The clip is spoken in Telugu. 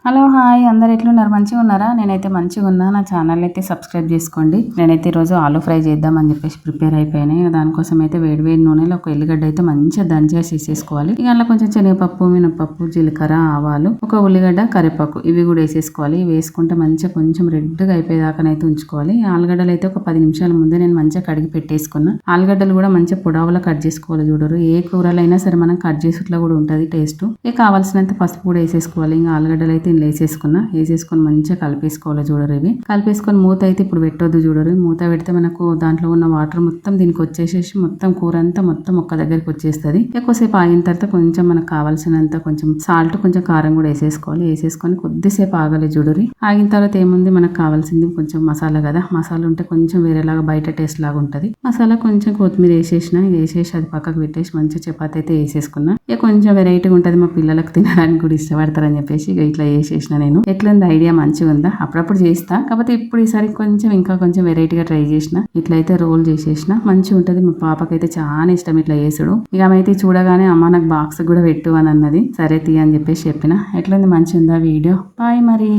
హలో హాయ్ అందరు ఎట్లున్నారు మంచిగా ఉన్నారా? నేనైతే మంచిగా ఉన్నా. నా ఛానల్ అయితే సబ్స్క్రైబ్ చేసుకోండి. నేనైతే ఈరోజు ఆలూ ఫ్రై చేద్దామని చెప్పేసి ప్రిపేర్ అయిపోయినాయి. దానికోసం అయితే వేడి నూనెలో ఒక ఎల్లిగడ్డ అయితే మంచిగా దంచేసి వేసేసుకోవాలి. ఇక అందులో కొంచెం శనగపప్పు, మినపప్పు, జీలకర్ర, ఆవాలు, ఒక ఉల్లిగడ్డ, కరివేపాకు ఇవి కూడా వేసేసుకోవాలి. ఇవి వేసుకుంటే మంచిగా కొంచెం రెడ్గా అయిపోయేదాకానైతే ఉంచుకోవాలి. ఆలుగడ్డలు అయితే ఒక 10 నిమిషాల ముందే నేను మంచిగా కడిగి పెట్టేసుకున్నా. ఆలుగడ్డలు కూడా మంచిగా పొడవులా కట్ చేసుకోవాలి. చూడరు ఏ కూరలైనా సరే మనం కట్ చేసుట్లా కూడా ఉంటుంది టేస్ట్. ఇక కావాల్సినంత పసుపు కూడా వేసేసుకోవాలి. ఇంకా ఆలుగడ్డలు అయితే వేసేసుకొని మంచిగా కలిపేసుకోవాలి. చూడరు ఇవి కలిపేసుకొని మూత అయితే ఇప్పుడు పెట్టొద్దు. చూడరు మూత పెడితే మనకు దాంట్లో ఉన్న వాటర్ మొత్తం దీనికి వచ్చేసేసి మొత్తం కూర అంతా మొత్తం ఒక్క దగ్గరికి వచ్చేస్తుంది. ఎక్కువసేపు ఆగిన తర్వాత కొంచెం మనకు కావాల్సినంత కొంచెం సాల్ట్, కొంచెం కారం కూడా వేసేసుకోవాలి. వేసేసుకొని కొద్దిసేపు ఆగాలి. చూడరు ఆగిన తర్వాత ఏముంది మనకు కావాల్సింది కొంచెం మసాలా కదా. మసాలా ఉంటే కొంచెం వేరేలాగా బయట టేస్ట్ లాగా ఉంటది. మసాలా కొంచెం కొత్తిమీర వేసేసి అది పక్కకు పెట్టేసి మంచిగా చపాతి అయితే వేసేసుకున్నా. ఇక కొంచెం వెరైటీగా ఉంటది, మా పిల్లలకు తినడానికి కూడా ఇష్టపడతారని చెప్పేసి ఇక ఇట్లా వేసేసిన. నేను ఎట్లుంది ఐడియా మంచిగా ఉందా? అప్పుడప్పుడు చేస్తా, కాకపోతే ఇప్పుడు ఈసారి కొంచెం ఇంకా కొంచెం వెరైటీగా ట్రై చేసిన. ఇట్లయితే రోల్ చేసేసిన మంచిగా ఉంటది. మా పాపకైతే చాలా ఇష్టం ఇట్లా చేసుడు. ఇక ఆమె అయితే చూడగానే అమ్మ నాకు బాక్స్ కూడా పెట్టు అని అన్నది. సరే తీ అని చెప్పేసి చెప్పిన. ఎట్లుంది మంచిగా ఉందా వీడియో? బాయ్ మరి.